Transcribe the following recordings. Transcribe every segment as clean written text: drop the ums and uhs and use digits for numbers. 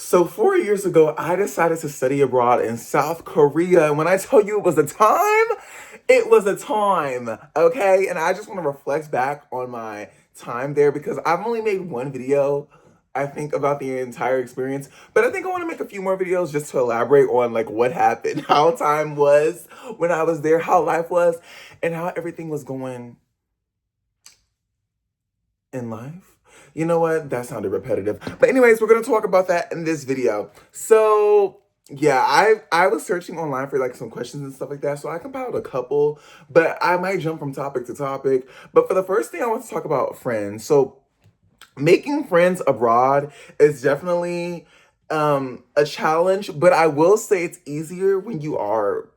So 4 years ago, I decided to study abroad in South Korea. And when I tell you it was a time, it was a time, okay? And I just want to reflect back on my time there because I've only made one video, I think, about the entire experience. But I think I want to make a few more videos just to elaborate on like what happened, how time was when I was there, how life was, and how everything was going in life. You know what? That sounded repetitive. But anyways, we're gonna talk about that in this video. So yeah, I was searching online for like some questions and stuff like that. So I compiled a couple, but I might jump from topic to topic. But for the first thing, I want to talk about friends. So making friends abroad is definitely a challenge, but I will say it's easier when you are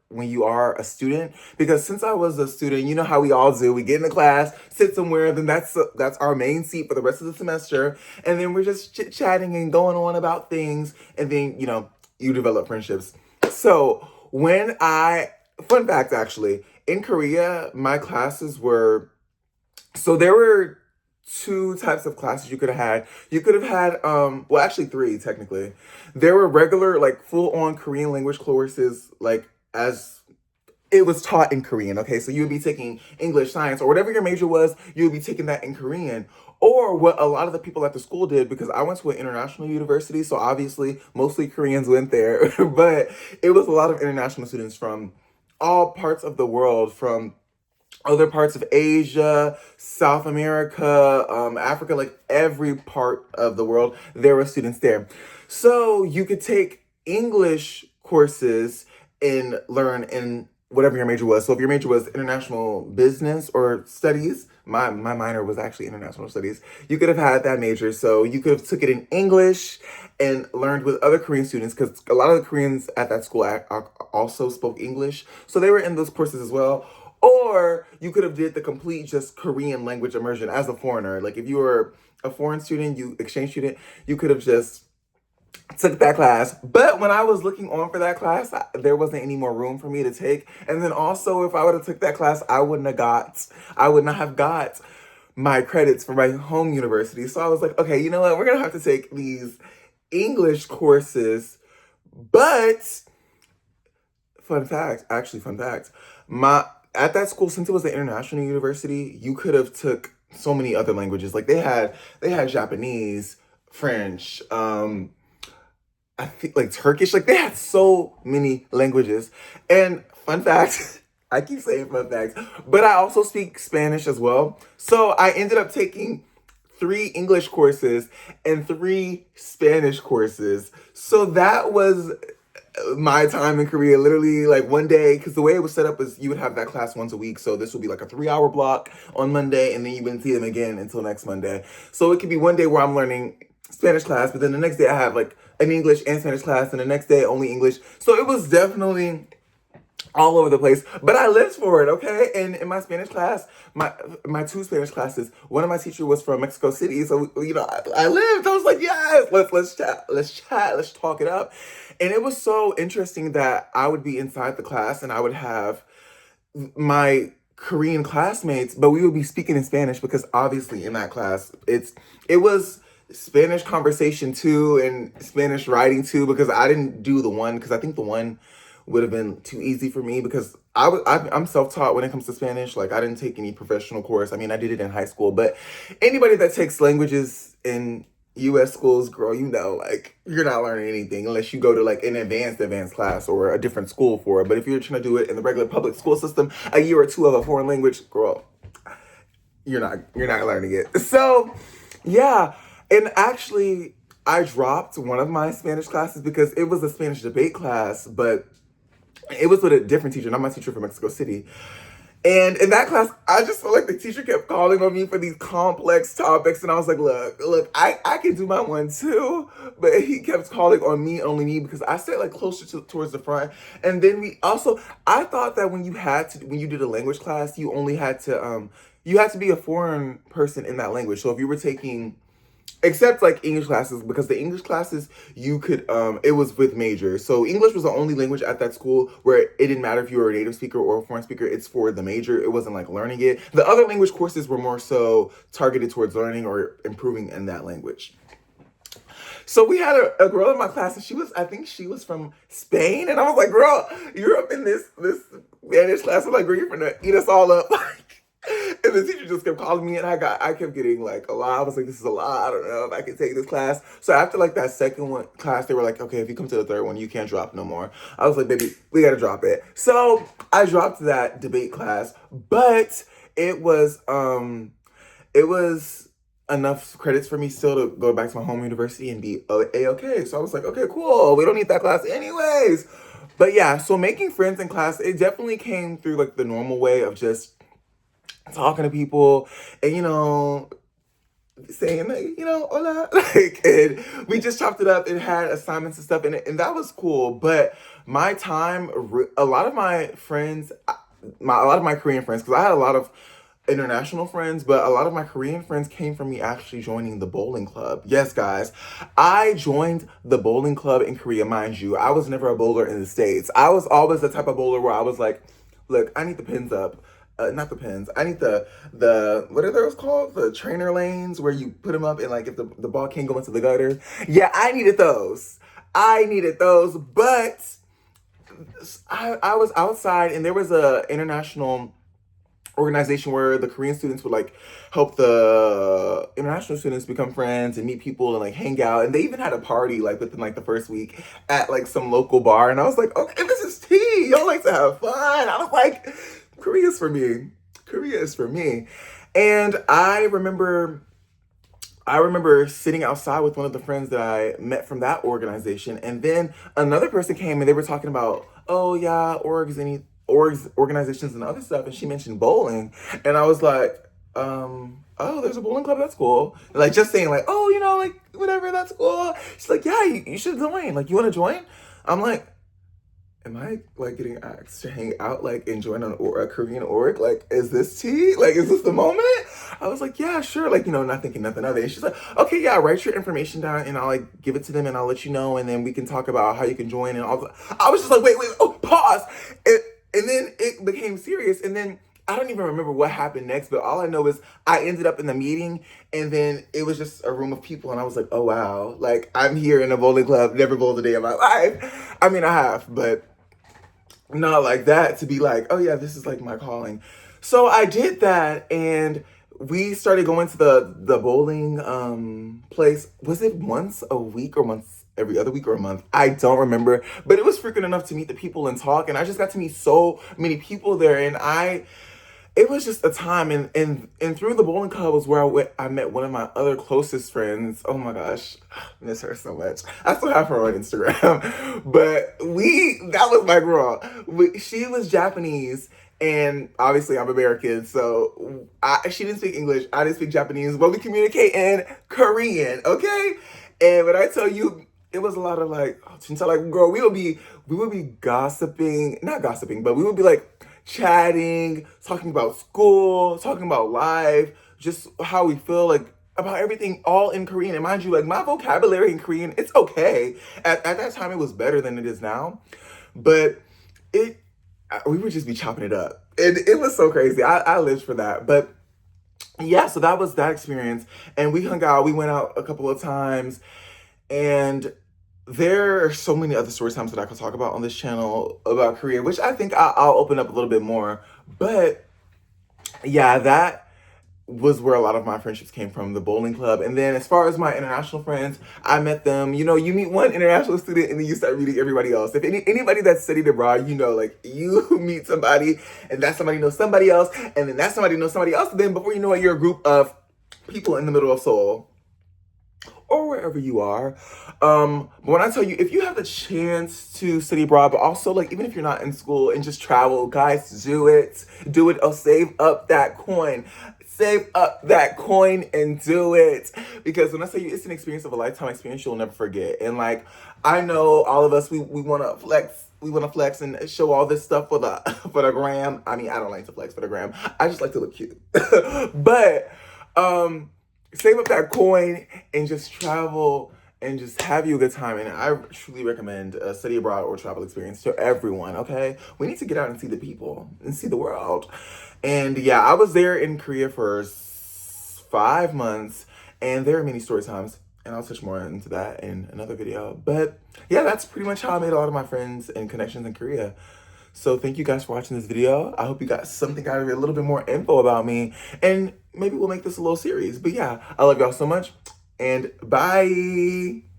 a student, because since I was a student, you know how we all do, we get in the class, sit somewhere, then that's our main seat for the rest of the semester, and then we're just chit-chatting and going on about things, and then you develop friendships. So when I fun fact, actually, in Korea, my classes were, so there were two types of classes you could have had. You could have had well, actually three technically. There were regular like full on Korean language courses, like as it was taught in Korean, okay? So you would be taking English, science, or whatever your major was, you would be taking that in Korean. Or what a lot of the people at the school did, because I went to an international university, so obviously mostly Koreans went there, but it was a lot of international students from all parts of the world, from other parts of Asia, South America, Africa, like every part of the world, there were students there. So you could take English courses and learn in whatever your major was. So if your major was international business or studies, my minor was actually international studies. You could have had that major. So you could have took it in English and learned with other Korean students, because a lot of the Koreans at that school also spoke English. So they were in those courses as well. Or you could have did the complete just Korean language immersion as a foreigner. Like if you were a foreign student, you exchange student, you could have just took that class. But when I was looking on for that class, there wasn't any more room for me to take. And then also, if I would have took that class, I would not have got my credits for my home university. So I was like, okay, you know what? We're gonna have to take these English courses. But fun fact, my at that school, since it was an international university, you could have took so many other languages. Like they had Japanese, French, I think like Turkish, like they had so many languages. And fun fact, I keep saying fun facts, but I also speak Spanish as well. So I ended up taking three English courses and three Spanish courses. So that was my time in Korea. Literally, like one day, because the way it was set up is you would have that class once a week. So this would be like a 3 hour block on Monday, and then you wouldn't see them again until next Monday. So it could be one day where I'm learning Spanish class, but then the next day I have like an English and Spanish class, and the next day only English. So it was definitely all over the place, but I lived for it, okay? And in my Spanish class, my two Spanish classes, one of my teachers was from Mexico City, so I lived. I was like, yes, let's talk it up. And it was so interesting that I would be inside the class and I would have my Korean classmates, but we would be speaking in Spanish, because obviously in that class it was Spanish conversation too and Spanish writing too, because I didn't do the one, because I think the one would have been too easy for me, because I'm self-taught when it comes to Spanish. Like I didn't take any professional course. I mean, I did it in high school, but anybody that takes languages in US schools, girl, like you're not learning anything unless you go to like an advanced class or a different school for it. But if you're trying to do it in the regular public school system, a year or two of a foreign language, girl, you're not learning it. So, yeah, and actually I dropped one of my Spanish classes because it was a Spanish debate class, but it was with a different teacher, not my teacher from Mexico City. And in that class, I just felt like the teacher kept calling on me for these complex topics. And I was like, look, I can do my one too. But he kept calling on me, only me, because I sat like closer towards the front. And then I thought that when you did a language class, you had to be a foreign person in that language. So if you were taking, except like English classes, because the English classes you could it was with majors. So English was the only language at that school where it didn't matter if you were a native speaker or a foreign speaker. It's for the major. It wasn't like learning it. The other language courses were more so targeted towards learning or improving in that language. So we had a girl in my class, and I think she was from Spain, and I was like, "Girl, you're up in this Spanish class." I'm like, "Girl, you're gonna eat us all up." Like, and the teacher just kept calling me, and I kept getting like a lot. I was like, "This is a lot. I don't know if I can take this class." So after like that second one class, they were like, "Okay, if you come to the third one, you can't drop no more." I was like, "Baby, we gotta drop it." So I dropped that debate class, but it was um it was enough credits for me still to go back to my home university and be A-okay. So I was like, okay, cool. We don't need that class anyways. But yeah, so making friends in class, it definitely came through like the normal way of just talking to people and, saying like, hola. Like, and we just chopped it up and had assignments and stuff. And that was cool. But my time, a lot of my friends, a lot of my Korean friends, because I had a lot of international friends, but a lot of my Korean friends came from me actually joining the bowling club. Yes, guys, I joined the bowling club in Korea, mind you. I was never a bowler in the States. I was always the type of bowler where I was like, look, I need the pins up. Not the pins. I need the what are those called? The trainer lanes where you put them up and like if the ball can't go into the gutter. Yeah, I needed those. I needed those, but I was outside and there was a international organization where the Korean students would like help the international students become friends and meet people and like hang out. And they even had a party like within like the first week at like some local bar. And I was like, okay, this is tea. Y'all like to have fun. I was like, Korea's for me. Korea is for me. And I remember sitting outside with one of the friends that I met from that organization, and then another person came and they were talking about, oh yeah, organizations and other stuff, and she mentioned bowling, and I was like, oh, there's a bowling club, that's cool. Like just saying like, oh, like whatever, that's cool. She's like, yeah, you should join. Like, you want to join? I'm like, am I like getting asked to hang out, like and join a Korean org? Like, is this tea? Like, is this the moment? I was like, yeah, sure. Like, not thinking nothing of it. And she's like, okay, yeah, write your information down and I'll like give it to them and I'll let you know. And then we can talk about how you can join and all. I was just like, wait, oh, pause. And then it became serious. And then I don't even remember what happened next, but all I know is I ended up in the meeting and then it was just a room of people. And I was like, oh, wow. Like, I'm here in a bowling club, never bowled a day of my life. I mean, I have, but not like that to be like, oh yeah, this is like my calling. So I did that and we started going to the bowling place. Was it once a week or once every other week or a month? I don't remember, but it was freaking enough to meet the people and talk, and I just got to meet so many people there, and it was just a time, and through the bowling club was where I met one of my other closest friends. Oh my gosh, I miss her so much. I still have her on Instagram, but that was my girl. She was Japanese, and obviously I'm American, so she didn't speak English, I didn't speak Japanese, but we communicate in Korean, okay? And when I tell you, it was a lot of like, like, girl, we would be gossiping, not gossiping, but we would be like chatting, talking about school, talking about life, just how we feel, like about everything, all in Korean. And mind you, like my vocabulary in Korean, it's okay. At that time, it was better than it is now, but we would just be chopping it up. And it was so crazy. I lived for that. But yeah, so that was that experience. And we hung out, we went out a couple of times, and there are so many other story times that I could talk about on this channel about Korea, which I think I'll open up a little bit more. But yeah, that was where a lot of my friendships came from, the bowling club. And then as far as my international friends, I met them, you meet one international student and then you start meeting everybody else. If anybody that's studied abroad, like you meet somebody and that somebody knows somebody else, and then that somebody knows somebody else. Then before you know it, you're a group of people in the middle of Seoul or wherever you are. But when I tell you, if you have the chance to study abroad, but also like even if you're not in school and just travel, guys, do it. Do it. Oh, save up that coin. Save up that coin and do it. Because when I tell you, it's an experience of a lifetime experience you'll never forget. And like, I know all of us, we want to flex. We want to flex and show all this stuff for the for the gram. I mean, I don't like to flex for the gram. I just like to look cute. But save up that coin and just travel and just have you a good time. And I truly recommend a study abroad or travel experience to everyone, okay? We need to get out and see the people and see the world. And yeah, I was there in Korea for 5 months, and there are many story times. And I'll touch more into that in another video. But yeah, that's pretty much how I made a lot of my friends and connections in Korea. So thank you guys for watching this video. I hope you got something out of it, a little bit more info about me. And maybe we'll make this a little series. But yeah, I love y'all so much. And bye.